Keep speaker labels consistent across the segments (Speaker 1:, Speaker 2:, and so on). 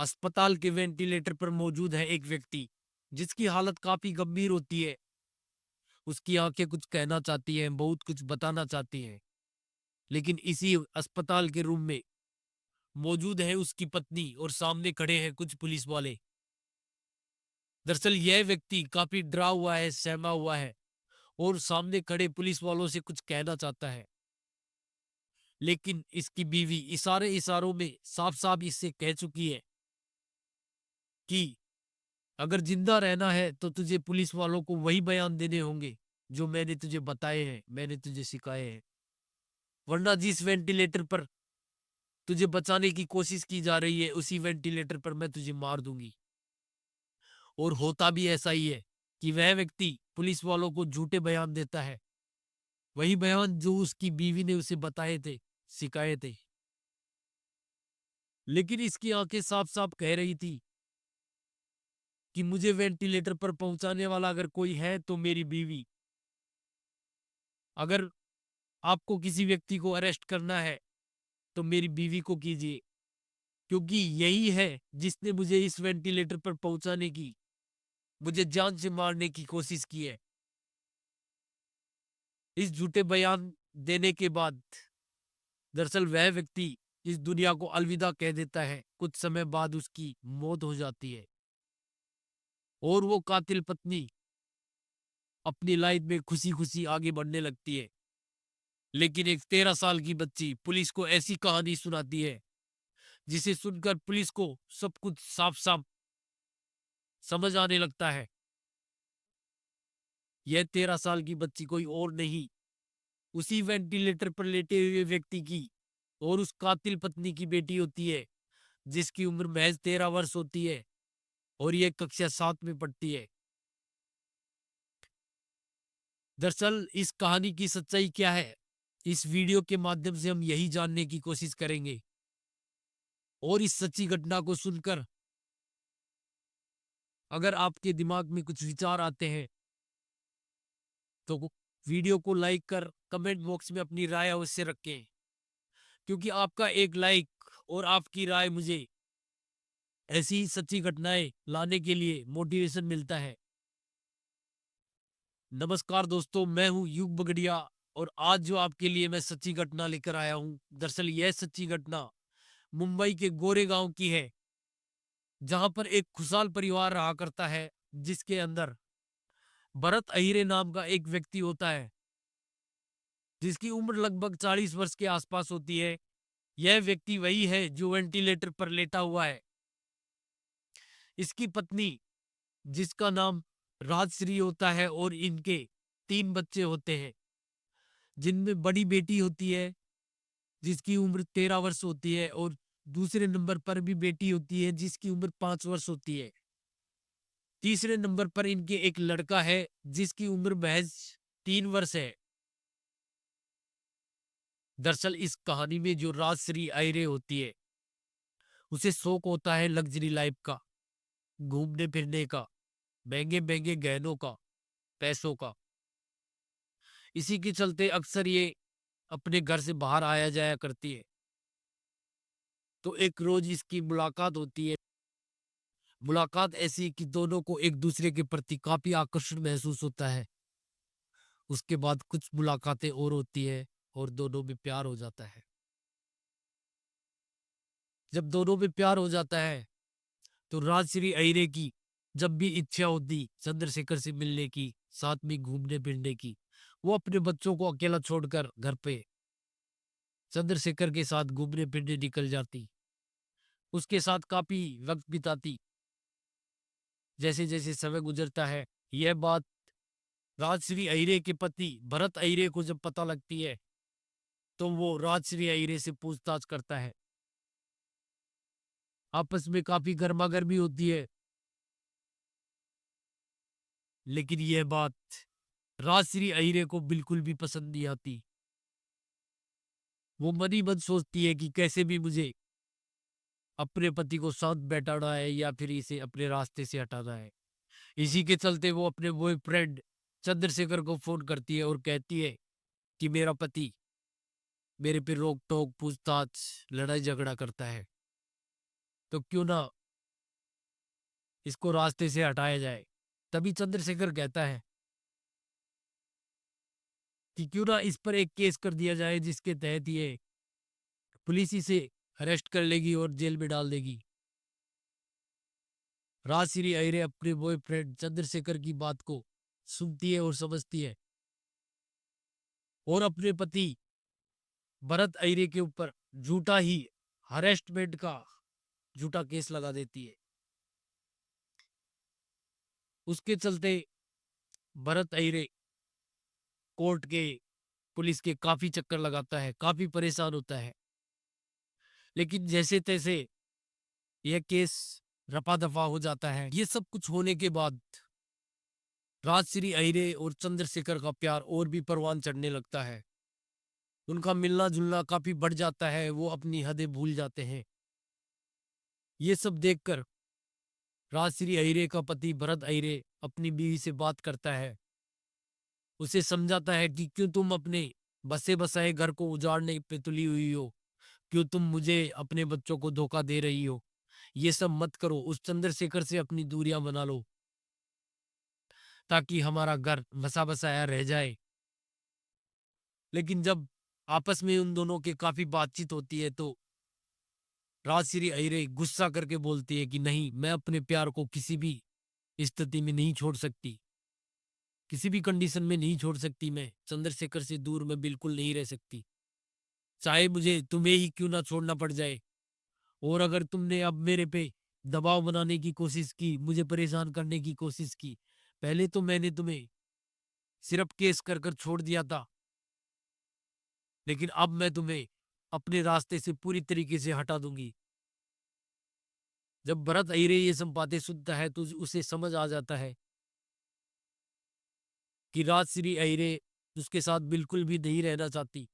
Speaker 1: अस्पताल के वेंटिलेटर पर मौजूद है एक व्यक्ति जिसकी हालत काफी गंभीर होती है। उसकी आंखें कुछ कहना चाहती हैं, बहुत कुछ बताना चाहती हैं, लेकिन इसी अस्पताल के रूम में मौजूद है उसकी पत्नी और सामने खड़े हैं कुछ पुलिस वाले। दरअसल यह व्यक्ति काफी डरा हुआ है, सहमा हुआ है और सामने खड़े पुलिस वालों से कुछ कहना चाहता है। लेकिन इसकी बीवी इशारे इशारों में साफ साफ इससे कह चुकी है कि अगर जिंदा रहना है तो तुझे पुलिस वालों को वही बयान देने होंगे जो मैंने तुझे बताए हैं, मैंने तुझे सिखाए हैं। वरना जिस वेंटिलेटर पर तुझे बचाने की कोशिश की जा रही है उसी वेंटिलेटर पर मैं तुझे मार दूंगी। और होता भी ऐसा ही है कि वह व्यक्ति पुलिस वालों को झूठे बयान देता है, वही बयान जो उसकी बीवी ने उसे बताए थे, सिखाए थे। लेकिन इसकी आंखें साफ साफ कह रही थी कि मुझे वेंटिलेटर पर पहुंचाने वाला अगर कोई है तो मेरी बीवी। अगर आपको किसी व्यक्ति को अरेस्ट करना है तो मेरी बीवी को कीजिए, क्योंकि यही है जिसने मुझे इस वेंटिलेटर पर पहुंचाने की, मुझे जान से मारने की कोशिश की है। इस झूठे बयान देने के बाद दरअसल वह व्यक्ति इस दुनिया को अलविदा कह देता है। कुछ समय बाद उसकी मौत हो जाती है और वो कातिल पत्नी अपनी लाइफ में खुशी खुशी आगे बढ़ने लगती है। लेकिन एक 13 साल की बच्ची पुलिस को ऐसी कहानी सुनाती है जिसे सुनकर पुलिस को सब कुछ साफ साफ समझ आने लगता है। यह 13 साल की बच्ची कोई और नहीं, उसी वेंटिलेटर पर लेटे हुए व्यक्ति की और उस कातिल पत्नी की बेटी होती है, जिसकी उम्र महज 13 वर्ष होती है और यह कक्षा 7 में पढ़ती है। दरअसल इस कहानी की सच्चाई क्या है, इस वीडियो के माध्यम से हम यही जानने की कोशिश करेंगे। और इस सच्ची घटना को सुनकर अगर आपके दिमाग में कुछ विचार आते हैं तो वीडियो को लाइक कर कमेंट बॉक्स में अपनी राय अवश्य रखें, क्योंकि आपका एक लाइक और आपकी राय मुझे ऐसी ही सच्ची घटनाएं लाने के लिए मोटिवेशन मिलता है। नमस्कार दोस्तों, मैं हूं युग बगड़िया और आज जो आपके लिए मैं सच्ची घटना लेकर आया हूं, दरअसल यह सच्ची घटना मुंबई के गोरेगांव की है, जहां पर एक खुशहाल परिवार रहा करता है, जिसके अंदर भरत अहिरे नाम का एक व्यक्ति होता है, जिसकी उम्र लगभग 40 वर्ष के आसपास होती है। यह व्यक्ति वही है जो वेंटिलेटर पर लेटा हुआ है। इसकी पत्नी, जिसका नाम राजश्री होता है, और इनके 3 बच्चे होते हैं, जिनमें बड़ी बेटी होती है जिसकी उम्र 13 वर्ष होती है और दूसरे नंबर पर भी बेटी होती है जिसकी उम्र 5 वर्ष होती है। तीसरे नंबर पर इनके एक लड़का है जिसकी उम्र महज 3 वर्ष है। दरअसल इस कहानी में जो राजश्री आयरे होती है, उसे शौक होता है लग्जरी लाइफ का, घूमने फिरने का, महंगे महंगे गहनों का, पैसों का। इसी के चलते अक्सर ये अपने घर से बाहर आया जाया करती है। तो एक रोज इसकी मुलाकात होती है। मुलाकात ऐसी कि दोनों को एक दूसरे के प्रति काफी आकर्षण महसूस होता है। उसके बाद कुछ मुलाकातें और होती है और दोनों में प्यार हो जाता है। जब दोनों में प्यार हो जाता है तो राजश्री अहिरे की जब भी इच्छा होती चंद्रशेखर से मिलने की, साथ में घूमने फिरने की, वो अपने बच्चों को अकेला छोड़कर घर पे चंद्रशेखर के साथ घूमने फिरने निकल जाती, उसके साथ काफी वक्त बिताती। जैसे जैसे समय गुजरता है, यह बात राजश्री अहिरे के पति भरत अहिरे को जब पता लगती है तो वो राजश्री अहिरे से पूछताछ करता है। आपस में काफी गर्मागर्मी होती है, लेकिन यह बात राजश्री अहिरे को बिल्कुल भी पसंद नहीं आती। वो मन ही मन सोचती है कि कैसे भी मुझे अपने पति को साथ बैठाना है या फिर इसे अपने रास्ते से हटाना है। इसी के चलते वो अपने बॉयफ्रेंड चंद्रशेखर को फोन करती है और कहती है कि मेरा पति मेरे पे रोक टोक, पूछताछ, लड़ाई झगड़ा करता है, तो क्यों ना इसको रास्ते से हटाया जाए। तभी चंद्रशेखर कहता है कि क्यों ना इस पर एक केस कर दिया जाए जिसके तहत ये पुलिस इसे अरेस्ट कर लेगी और जेल में डाल देगी। राजश्री अय्यर अपने बॉयफ्रेंड चंद्रशेखर की बात को सुनती है और समझती है और अपने पति भरत अय्यर के ऊपर झूठा ही हरेसमेंट का झूठा केस लगा देती है। उसके चलते भरत अय्यर कोर्ट के पुलिस के काफी चक्कर लगाता है, काफी परेशान होता है। लेकिन जैसे तैसे यह केस रफा दफा हो जाता है। ये सब कुछ होने के बाद राजश्री अय्यर और चंद्रशेखर का प्यार और भी परवान चढ़ने लगता है। उनका मिलना जुलना काफी बढ़ जाता है, वो अपनी हदें भूल जाते हैं। ये सब देखकर राजश्री अय्यर का पति भरत अय्यर अपनी बीवी से बात करता है, उसे समझाता है कि क्यों तुम अपने बसे बसाए घर को उजाड़ने पे तुली हुई हो, क्यों तुम मुझे अपने बच्चों को धोखा दे रही हो। ये सब मत करो, उस चंद्रशेखर से अपनी दूरियां बना लो ताकि हमारा घर बसा बसाया रह जाए। लेकिन जब आपस में उन दोनों के काफी बातचीत होती है तो राजश्री अय्यर गुस्सा करके बोलती है कि नहीं, मैं अपने प्यार को किसी भी स्थिति में नहीं छोड़ सकती, किसी भी कंडीशन में नहीं छोड़ सकती। मैं चंद्रशेखर से दूर मैं बिल्कुल नहीं रह सकती, चाहे मुझे तुम्हें ही क्यों ना छोड़ना पड़ जाए। और अगर तुमने अब मेरे पे दबाव बनाने की कोशिश की, मुझे परेशान करने की कोशिश की, पहले तो मैंने तुम्हें सिर्फ केस कर कर छोड़ दिया था, लेकिन अब मैं तुम्हें अपने रास्ते से पूरी तरीके से हटा दूंगी। जब भरत अय्यर ये सब बातें सुनता है तो उसे समझ आ जाता है कि राजश्री अय्यर उसके साथ बिल्कुल भी नहीं रहना चाहती।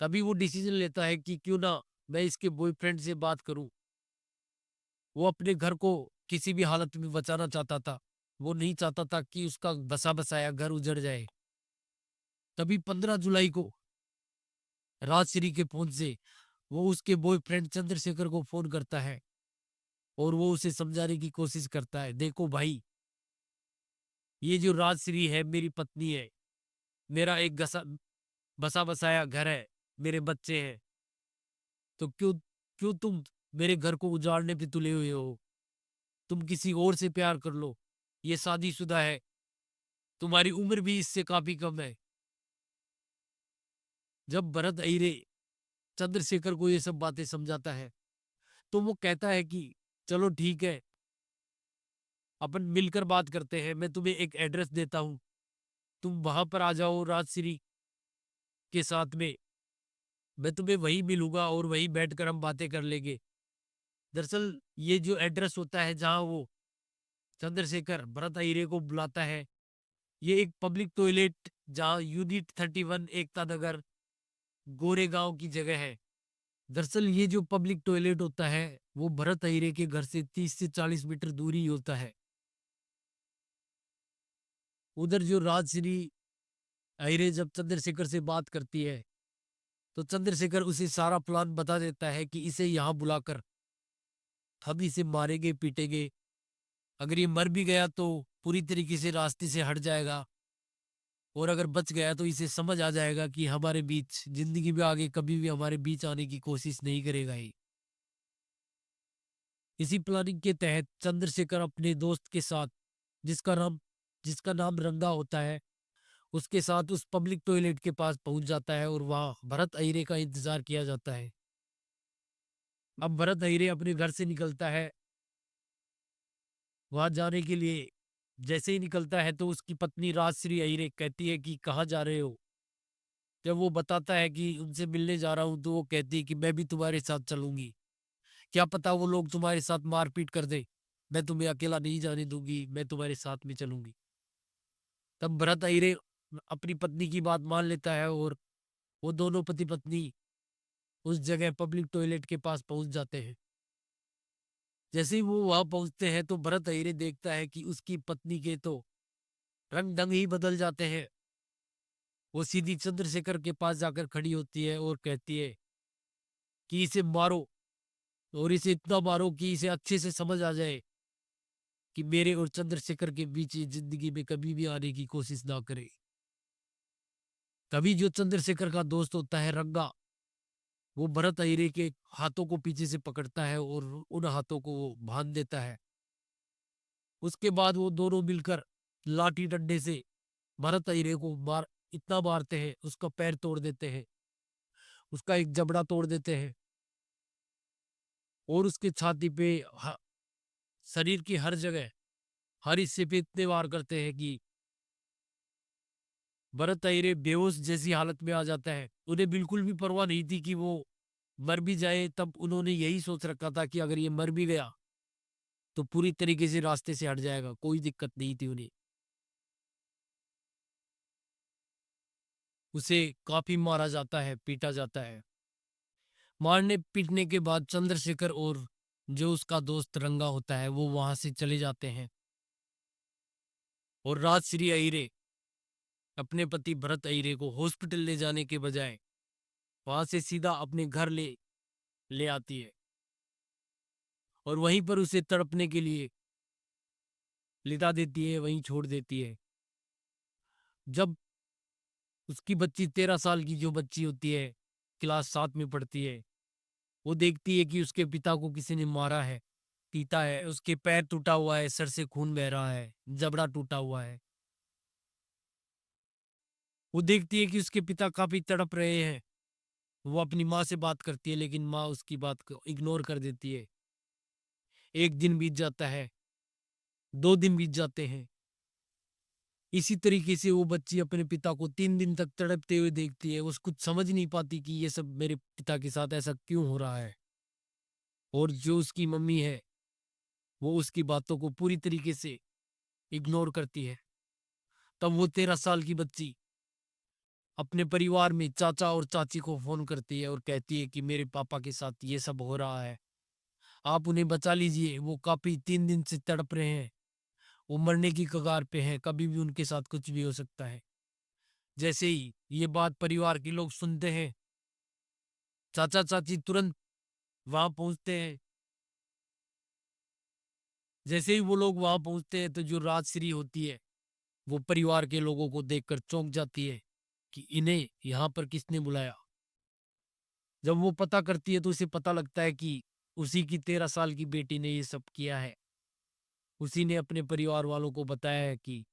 Speaker 1: तभी वो डिसीजन लेता है कि क्यों ना मैं इसके बॉयफ्रेंड से बात करूं। वो अपने घर को किसी भी हालत में बचाना चाहता था, वो नहीं चाहता था कि उसका बसा बसाया घर उजड़ जाए। तभी 15 जुलाई को राजश्री के फोन से वो उसके बॉयफ्रेंड चंद्रशेखर को फोन करता है और वो उसे समझाने की कोशिश करता है, देखो भाई, ये जो राजश्री है मेरी पत्नी है, मेरा एक बसा बसाया घर है, मेरे बच्चे हैं, तो क्यों क्यों तुम मेरे घर को उजाड़ने पे तुले हुए हो। तुम किसी और से प्यार कर लो, ये शादीशुदा है, तुम्हारी उम्र भी इससे काफी कम है। जब भरत अय्यर चंद्रशेखर को ये सब बातें समझाता है तो वो कहता है कि चलो ठीक है, अपन मिलकर बात करते हैं, मैं तुम्हें एक एड्रेस देता हूँ, तुम वहां पर आ जाओ राजश्री के साथ में, मैं तुम्हें वहीं मिलूंगा और वहीं बैठकर हम बातें कर लेंगे। दरअसल ये जो एड्रेस होता है जहाँ वो चंद्रशेखर भरत अय्यर को बुलाता है, ये एक पब्लिक टॉयलेट जहाँ यूनिट 31 एकता नगर गोरेगांव की जगह है। दरअसल ये जो पब्लिक टॉयलेट होता है वो भरत अय्यर के घर से 30 से 40 मीटर दूरी होता है। उधर जो राजश्री अय्यर जब चंद्रशेखर से बात करती है तो चंद्रशेखर उसे सारा प्लान बता देता है कि इसे यहाँ बुलाकर हम इसे मारेंगे पीटेंगे, अगर ये मर भी गया तो पूरी तरीके से रास्ते से हट जाएगा, और अगर बच गया तो इसे समझ आ जाएगा कि हमारे बीच जिंदगी में आगे कभी भी हमारे बीच आने की कोशिश नहीं करेगा ये। इसी प्लानिंग के तहत चंद्रशेखर अपने दोस्त के साथ, जिसका नाम जिसका नाम रंगा होता है, उसके साथ उस पब्लिक टॉयलेट के पास पहुंच जाता है और वहां भरत अय्यर का इंतजार किया जाता है। अब भरत अय्यर अपने घर से निकलता है वहां जाने के लिए। जैसे ही निकलता है तो उसकी पत्नी राजश्री अय्यर कहती है कि कहाँ जा रहे हो। जब वो बताता है कि उनसे मिलने जा रहा हूँ तो वो कहती है कि मैं भी तुम्हारे साथ चलूंगी, क्या पता वो लोग तुम्हारे साथ मारपीट कर दे, मैं तुम्हें अकेला नहीं जाने दूंगी, मैं तुम्हारे साथ में चलूंगी। तब भरत अय्यर अपनी पत्नी की बात मान लेता है और वो दोनों पति पत्नी उस जगह पब्लिक टॉयलेट के पास पहुंच जाते हैं। जैसे ही वो वहां पहुंचते हैं तो भरत अय्यर देखता है कि उसकी पत्नी के तो रंग ढंग ही बदल जाते हैं। वो सीधी चंद्रशेखर के पास जाकर खड़ी होती है और कहती है कि इसे मारो, और इसे इतना मारो कि इसे अच्छे से समझ आ जाए कि मेरे और चंद्रशेखर के बीच ये जिंदगी में कभी भी आने की कोशिश ना करे। तभी जो चंद्रशेखर का दोस्त होता है रंगा, वो भरत अहिरे के हाथों को पीछे से पकड़ता है और उन हाथों को वो बांध देता है। उसके बाद वो दोनों मिलकर लाठी डंडे से भरत अहिरे को मार इतना मारते हैं, उसका पैर तोड़ देते हैं, उसका एक जबड़ा तोड़ देते हैं और उसके छाती पे शरीर की हर जगह हर हिस्से पे इतने वार करते हैं कि भरत अहिरे बेहोश जैसी हालत में आ जाता है। उन्हें बिल्कुल भी परवाह नहीं थी कि वो मर भी जाए। तब उन्होंने यही सोच रखा था कि अगर ये मर भी गया तो पूरी तरीके से रास्ते से हट जाएगा, कोई दिक्कत नहीं थी उन्हें। उसे काफी मारा जाता है, पीटा जाता है। मारने पीटने के बाद चंद्रशेखर और जो उसका दोस्त रंगा होता है वो वहां से चले जाते हैं और राजश्री अहिरे अपने पति भरत अहिरे को हॉस्पिटल ले जाने के बजाय वहां से सीधा अपने घर ले ले आती है और वहीं पर उसे तड़पने के लिए लिटा देती है, वहीं छोड़ देती है। जब उसकी बच्ची 13 साल की जो बच्ची होती है, क्लास 7 में पढ़ती है, वो देखती है कि उसके पिता को किसी ने मारा है, पीटा है, उसके पैर टूटा हुआ है, सर से खून बह रहा है, जबड़ा टूटा हुआ है। वो देखती है कि उसके पिता काफी तड़प रहे हैं। वो अपनी माँ से बात करती है लेकिन माँ उसकी बात को इग्नोर कर देती है। 1 दिन बीत जाता है, 2 दिन बीत जाते हैं। इसी तरीके से वो बच्ची अपने पिता को 3 दिन तक तड़पते हुए देखती है। वो कुछ समझ नहीं पाती कि ये सब मेरे पिता के साथ ऐसा क्यों हो रहा है। और जो उसकी मम्मी है वो उसकी बातों को पूरी तरीके से इग्नोर करती है। तब वो 13 साल की बच्ची अपने परिवार में चाचा और चाची को फोन करती है और कहती है कि मेरे पापा के साथ ये सब हो रहा है, आप उन्हें बचा लीजिए, वो काफी 3 दिन से तड़प रहे हैं, वो मरने की कगार पे हैं, कभी भी उनके साथ कुछ भी हो सकता है। जैसे ही ये बात परिवार के लोग सुनते हैं, चाचा चाची तुरंत वहां पहुंचते हैं। जैसे ही वो लोग वहां पहुंचते हैं तो जो राजश्री होती है वो परिवार के लोगों को देखकर चौंक जाती है कि इन्हें यहाँ पर किसने बुलाया। जब वो पता करती है तो उसे पता लगता है कि उसी की 13 साल की बेटी ने ये सब किया है। उसी ने अपने परिवार वालों को बताया है कि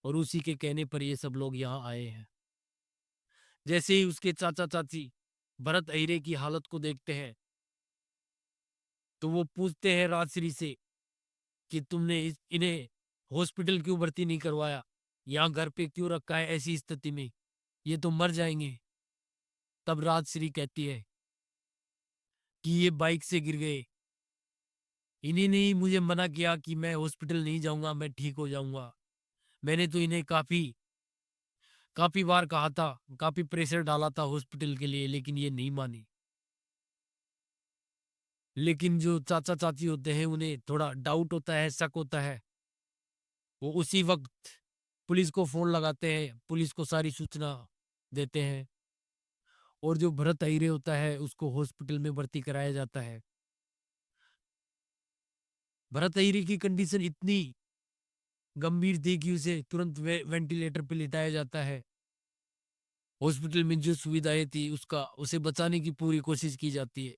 Speaker 1: और उसी के कहने पर ये सब लोग यहाँ आए हैं। जैसे ही उसके चाचा चाची भरत अहिरे की हालत को देखते हैं तो वो पूछते हैं राजश्री से कि तुमने इन्हें हॉस्पिटल क्यों भर्ती नहीं करवाया, यहाँ घर पे क्यों रखा है ऐसी स्थिति में, ये तो मर जाएंगे। तब राजश्री कहती है कि ये बाइक से गिर गए, इन्हीं ने ही मुझे मना किया कि मैं हॉस्पिटल नहीं जाऊंगा, मैं ठीक हो जाऊंगा। मैंने तो इन्हें काफी काफी बार कहा था, काफी प्रेशर डाला था हॉस्पिटल के लिए, लेकिन ये नहीं मानी। लेकिन जो चाचा चाची होते हैं उन्हें थोड़ा डाउट होता है, शक होता है। वो उसी वक्त पुलिस को फोन लगाते हैं, पुलिस को सारी सूचना देते हैं और जो भरत अहिरे होता है उसको हॉस्पिटल में भर्ती कराया जाता है। भरत अहिरे की कंडीशन इतनी गंभीर थी कि उसे तुरंत वेंटिलेटर पे लिटाया जाता है। हॉस्पिटल में जो सुविधाएं थी उसका उसे बचाने की पूरी कोशिश की जाती है।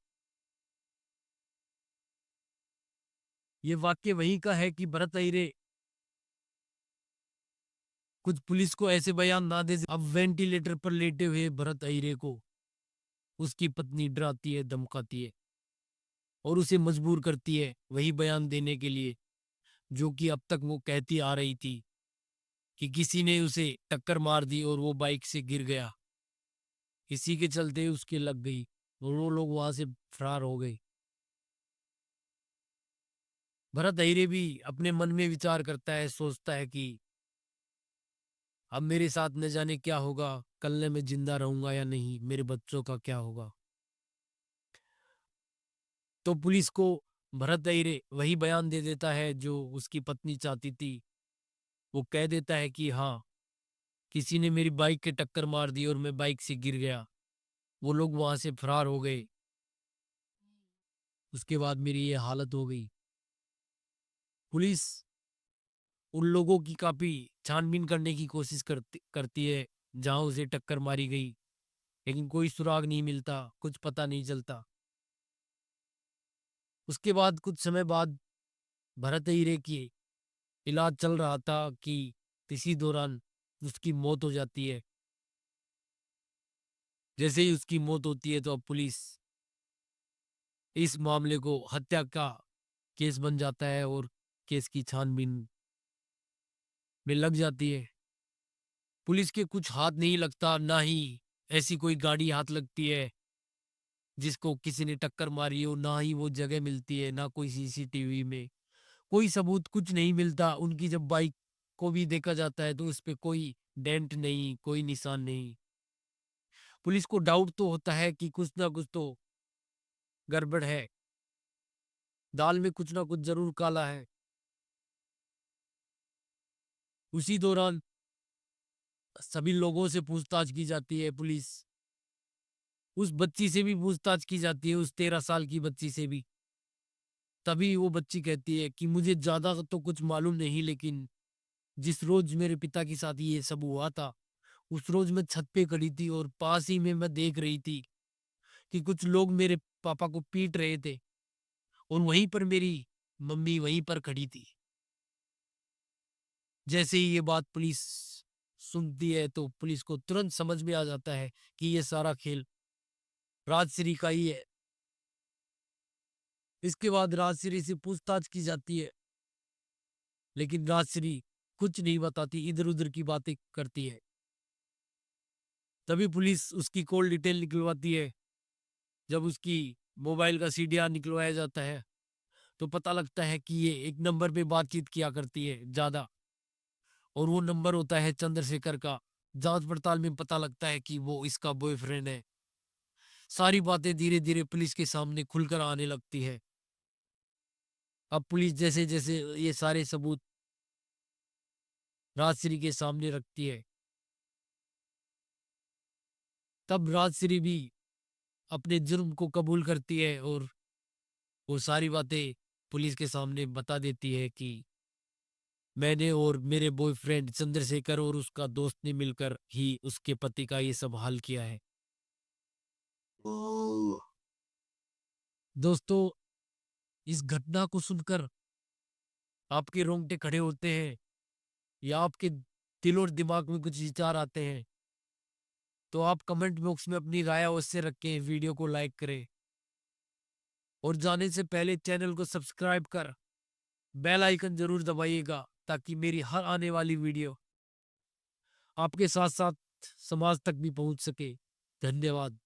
Speaker 1: ये वाक्य वही का है कि भरत अहिरे कुछ पुलिस को ऐसे बयान ना दे। अब वेंटिलेटर पर लेटे हुए भरत अहिरे को उसकी पत्नी डराती है, धमकाती है और उसे मजबूर करती है वही बयान देने के लिए जो कि अब तक वो कहती आ रही थी कि किसी ने उसे टक्कर मार दी और वो बाइक से गिर गया, इसी के चलते उसके लग गई और वो लोग वहां से फरार हो गए। भरत अहिरे भी अपने मन में विचार करता है, सोचता है कि अब मेरे साथ न जाने क्या होगा, कल मैं जिंदा रहूंगा या नहीं, मेरे बच्चों का क्या होगा। तो पुलिस को भरत अहिरे वही बयान दे देता है जो उसकी पत्नी चाहती थी। वो कह देता है कि हाँ, किसी ने मेरी बाइक के टक्कर मार दी और मैं बाइक से गिर गया, वो लोग वहां से फरार हो गए, उसके बाद मेरी ये हालत हो गई। पुलिस उन लोगों की काफी छानबीन करने की कोशिश करती है जहां उसे टक्कर मारी गई, लेकिन कोई सुराग नहीं मिलता, कुछ पता नहीं चलता। उसके बाद कुछ समय बाद भरत हीरे की इलाज चल रहा था कि इसी दौरान उसकी मौत हो जाती है। जैसे ही उसकी मौत होती है तो अब पुलिस इस मामले को हत्या का केस बन जाता है और केस की छानबीन में लग जाती है। पुलिस के कुछ हाथ नहीं लगता, ना ही ऐसी कोई गाड़ी हाथ लगती है जिसको किसी ने टक्कर मारी हो, ना ही वो जगह मिलती है, ना कोई सीसीटीवी में कोई सबूत, कुछ नहीं मिलता। उनकी जब बाइक को भी देखा जाता है तो उस पे कोई डेंट नहीं, कोई निशान नहीं। पुलिस को डाउट तो होता है कि कुछ ना कुछ तो गड़बड़ है, दाल में कुछ ना कुछ जरूर काला है। उसी दौरान सभी लोगों से पूछताछ की जाती है। पुलिस उस बच्ची से भी पूछताछ की जाती है, उस 13 साल की बच्ची से भी। तभी वो बच्ची कहती है कि मुझे ज्यादा तो कुछ मालूम नहीं, लेकिन जिस रोज मेरे पिता के साथ ये सब हुआ था, उस रोज मैं छत पे खड़ी थी और पास ही में मैं देख रही थी कि कुछ लोग मेरे पापा को पीट रहे थे और वहीं पर मेरी मम्मी वहीं पर खड़ी थी। जैसे ही ये बात पुलिस सुनती है तो पुलिस को तुरंत समझ में आ जाता है कि ये सारा खेल राजश्री का ही है। इसके बाद राजश्री से पूछताछ की जाती है, लेकिन राजश्री कुछ नहीं बताती, इधर उधर की बातें करती है। तभी पुलिस उसकी कॉल डिटेल निकलवाती है। जब उसकी मोबाइल का सीडीआर निकलवाया जाता है तो पता लगता है कि ये एक नंबर पे बातचीत किया करती है ज्यादा, और वो नंबर होता है चंद्रशेखर का। जांच पड़ताल में पता लगता है कि वो इसका बॉयफ्रेंड है। सारी बातें धीरे धीरे पुलिस के सामने खुलकर आने लगती है। अब पुलिस जैसे जैसे ये सारे सबूत राजश्री के सामने रखती है, तब राजश्री भी अपने जुर्म को कबूल करती है और वो सारी बातें पुलिस के सामने बता देती है कि मैंने और मेरे बॉयफ्रेंड चंद्रशेखर और उसका दोस्त ने मिलकर ही उसके पति का ये सब हाल किया है। दोस्तों, इस घटना को सुनकर आपके रोंगटे खड़े होते हैं या आपके दिल और दिमाग में कुछ विचार आते हैं, तो आप कमेंट बॉक्स में अपनी राय अवश्य रखें, वीडियो को लाइक करें और जाने से पहले चैनल को सब्सक्राइब कर बेल आइकन जरूर दबाइएगा ताकि मेरी हर आने वाली वीडियो आपके साथ साथ समाज तक भी पहुंच सके। धन्यवाद।